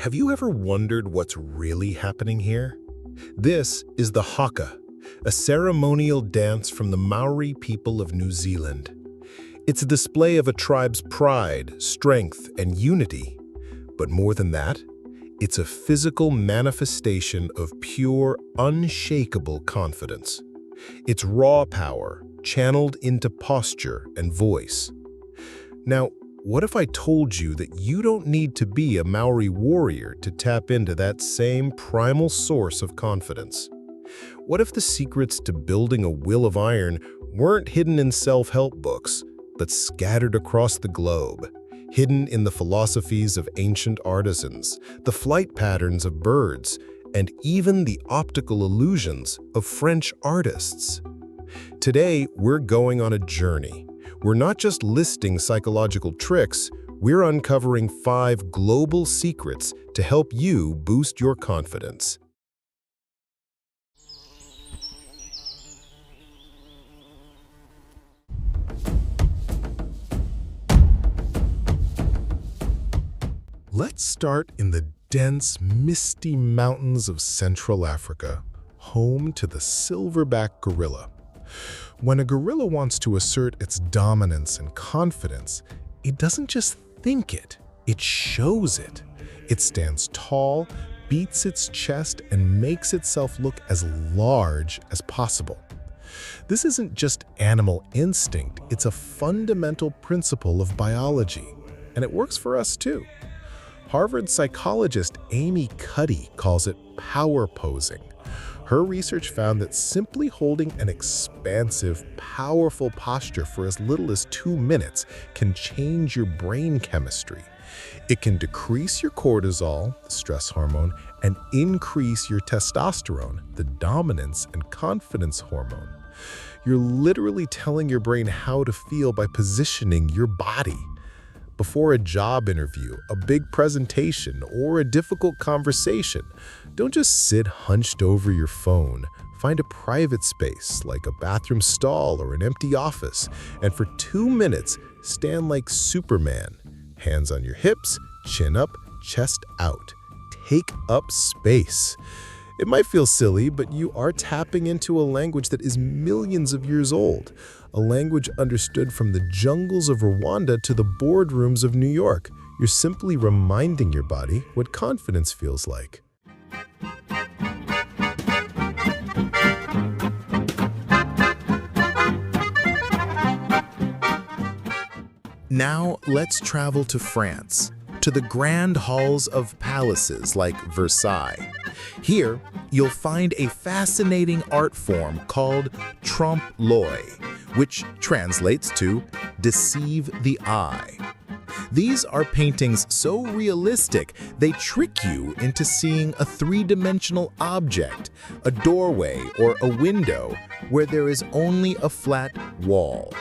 have you ever wondered what's really happening here? This is the Haka, a ceremonial dance from the Maori people of New Zealand. It's a display of a tribe's pride, strength, and unity. But more than that, it's a physical manifestation of pure, unshakable confidence. It's raw power, channeled into posture and voice. Now, what if I told you that you don't need to be a Maori warrior to tap into that same primal source of confidence? What if the secrets to building a will of iron weren't hidden in self-help books, but scattered across the globe, hidden in the philosophies of ancient artisans, the flight patterns of birds, and even the optical illusions of French artists? Today, we're going on a journey. We're not just listing psychological tricks, we're uncovering 5 global secrets to help you boost your confidence. Let's start in the dense, misty mountains of Central Africa, home to the silverback gorilla. When a gorilla wants to assert its dominance and confidence, it doesn't just think it, it shows it. It stands tall, beats its chest, and makes itself look as large as possible. This isn't just animal instinct, it's a fundamental principle of biology, and it works for us too. Harvard psychologist Amy Cuddy calls it power posing. Her research found that simply holding an expansive, powerful posture for as little as 2 minutes can change your brain chemistry. It can decrease your cortisol, the stress hormone, and increase your testosterone, the dominance and confidence hormone. You're literally telling your brain how to feel by positioning your body. Before a job interview, a big presentation, or a difficult conversation, don't just sit hunched over your phone. Find a private space, like a bathroom stall or an empty office, and for 2 minutes, stand like Superman. Hands on your hips, chin up, chest out. Take up space. It might feel silly, but you are tapping into a language that is millions of years old, a language understood from the jungles of Rwanda to the boardrooms of New York. You're simply reminding your body what confidence feels like. Now let's travel to France, to the grand halls of palaces like Versailles. Here, you'll find a fascinating art form called trompe-l'oeil, which translates to deceive the eye. These are paintings so realistic, they trick you into seeing a 3-dimensional object, a doorway or a window, where there is only a flat wall.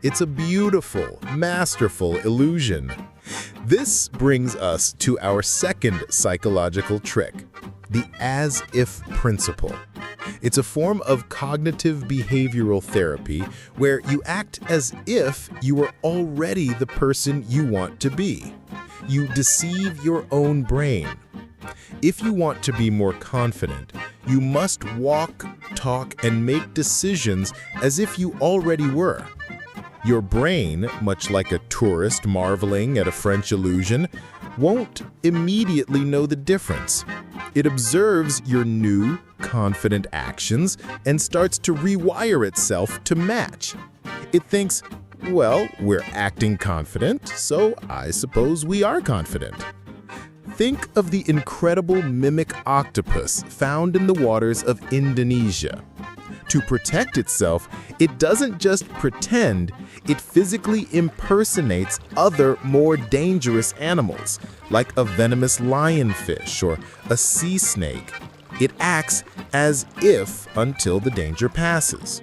It's a beautiful, masterful illusion. This brings us to our second psychological trick, the as-if principle. It's a form of cognitive behavioral therapy where you act as if you are already the person you want to be. You deceive your own brain. If you want to be more confident, you must walk, talk, and make decisions as if you already were. Your brain, much like a tourist marveling at a French illusion, won't immediately know the difference. It observes your new, confident actions and starts to rewire itself to match. It thinks, well, we're acting confident, so I suppose we are confident. Think of the incredible mimic octopus found in the waters of Indonesia. To protect itself, it doesn't just pretend, it physically impersonates other more dangerous animals, like a venomous lionfish or a sea snake. It acts as if until the danger passes.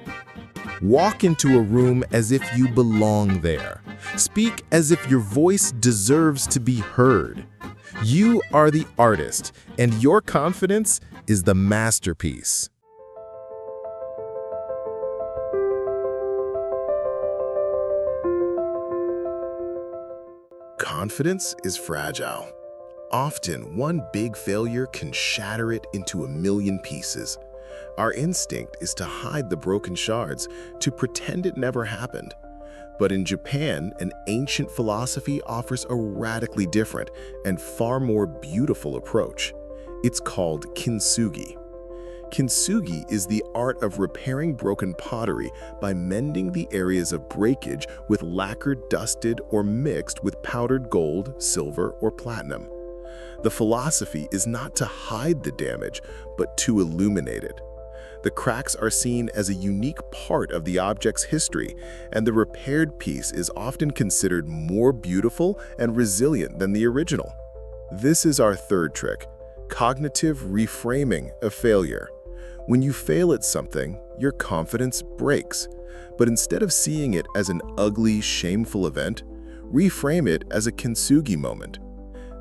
Walk into a room as if you belong there. Speak as if your voice deserves to be heard. You are the artist, and your confidence is the masterpiece. Confidence is fragile. Often, one big failure can shatter it into a million pieces. Our instinct is to hide the broken shards, to pretend it never happened. But in Japan, an ancient philosophy offers a radically different and far more beautiful approach. It's called Kintsugi. Kintsugi is the art of repairing broken pottery by mending the areas of breakage with lacquer dusted or mixed with powdered gold, silver, or platinum. The philosophy is not to hide the damage, but to illuminate it. The cracks are seen as a unique part of the object's history, and the repaired piece is often considered more beautiful and resilient than the original. This is our third trick: cognitive reframing of failure. When you fail at something, your confidence breaks. But instead of seeing it as an ugly, shameful event, reframe it as a kintsugi moment.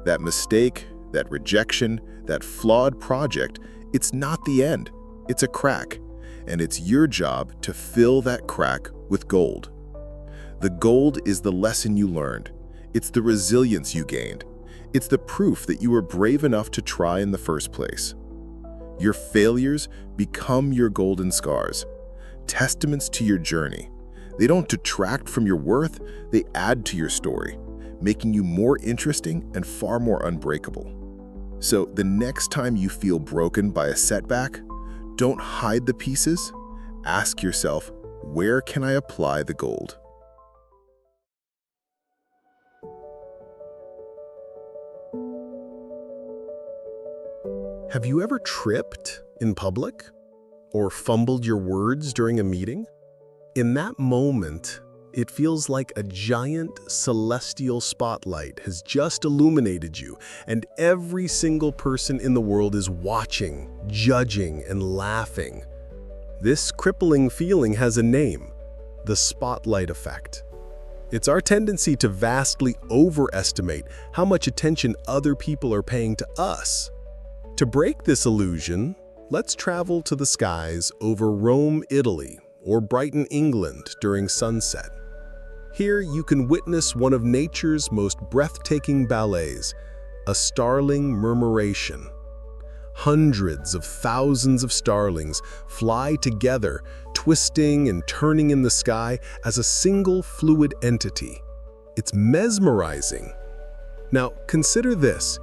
That mistake, that rejection, that flawed project, it's not the end. It's a crack, and it's your job to fill that crack with gold. The gold is the lesson you learned. It's the resilience you gained. It's the proof that you were brave enough to try in the first place. Your failures become your golden scars, testaments to your journey. They don't detract from your worth, they add to your story, making you more interesting and far more unbreakable. So the next time you feel broken by a setback, don't hide the pieces. Ask yourself, where can I apply the gold? Have you ever tripped in public or fumbled your words during a meeting? In that moment, it feels like a giant celestial spotlight has just illuminated you, and every single person in the world is watching, judging, and laughing. This crippling feeling has a name: the spotlight effect. It's our tendency to vastly overestimate how much attention other people are paying to us. To break this illusion, let's travel to the skies over Rome, Italy, or Brighton, England during sunset. Here you can witness one of nature's most breathtaking ballets, a starling murmuration. Hundreds of thousands of starlings fly together, twisting and turning in the sky as a single fluid entity. It's mesmerizing. Now, consider this.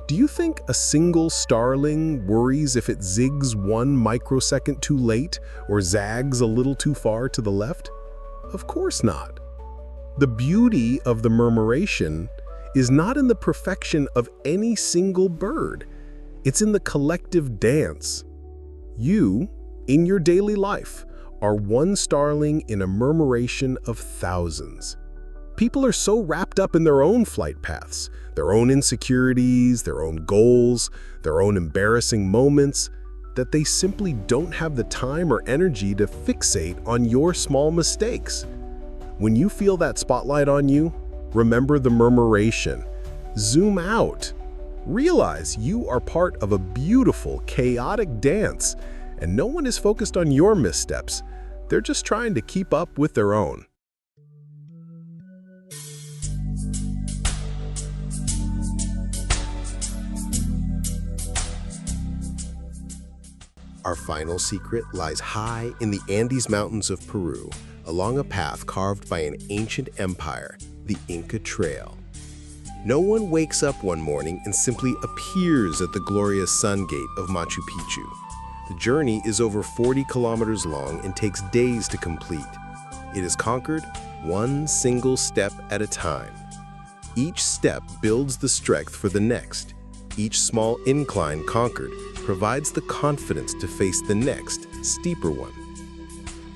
Do you think a single starling worries if it zigs 1 microsecond too late or zags a little too far to the left? Of course not. The beauty of the murmuration is not in the perfection of any single bird. It's in the collective dance. You, in your daily life, are one starling in a murmuration of thousands. People are so wrapped up in their own flight paths, their own insecurities, their own goals, their own embarrassing moments, that they simply don't have the time or energy to fixate on your small mistakes. When you feel that spotlight on you, remember the murmuration. Zoom out. Realize you are part of a beautiful, chaotic dance, and no one is focused on your missteps. They're just trying to keep up with their own. Our final secret lies high in the Andes Mountains of Peru, along a path carved by an ancient empire, the Inca Trail. No one wakes up one morning and simply appears at the glorious sun gate of Machu Picchu. The journey is over 40 kilometers long and takes days to complete. It is conquered one single step at a time. Each step builds the strength for the next. Each small incline conquered provides the confidence to face the next, steeper one.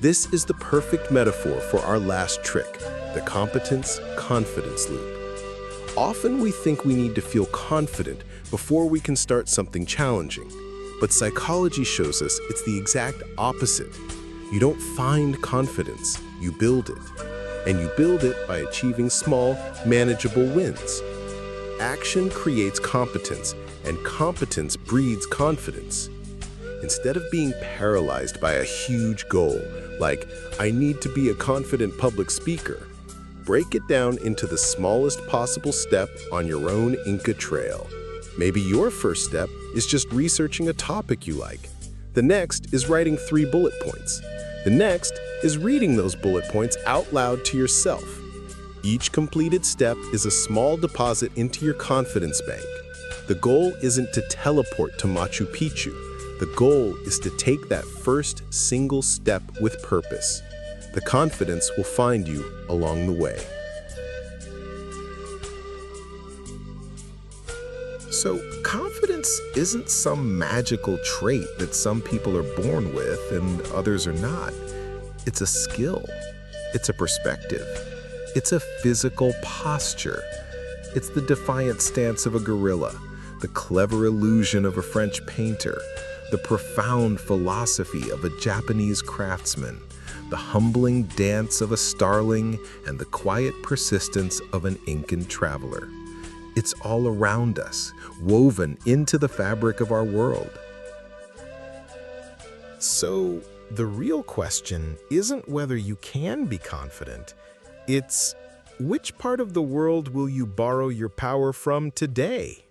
This is the perfect metaphor for our last trick, the competence-confidence loop. Often we think we need to feel confident before we can start something challenging, but psychology shows us it's the exact opposite. You don't find confidence, you build it. And you build it by achieving small, manageable wins. Action creates competence, and competence breeds confidence. Instead of being paralyzed by a huge goal, like, I need to be a confident public speaker, break it down into the smallest possible step on your own Inca trail. Maybe your first step is just researching a topic you like. The next is writing 3 bullet points. The next is reading those bullet points out loud to yourself. Each completed step is a small deposit into your confidence bank. The goal isn't to teleport to Machu Picchu. The goal is to take that first single step with purpose. The confidence will find you along the way. So, confidence isn't some magical trait that some people are born with and others are not. It's a skill. It's a perspective. It's a physical posture. It's the defiant stance of a gorilla, the clever illusion of a French painter, the profound philosophy of a Japanese craftsman, the humbling dance of a starling, and the quiet persistence of an Incan traveler. It's all around us, woven into the fabric of our world. So, the real question isn't whether you can be confident, it's which part of the world will you borrow your power from today?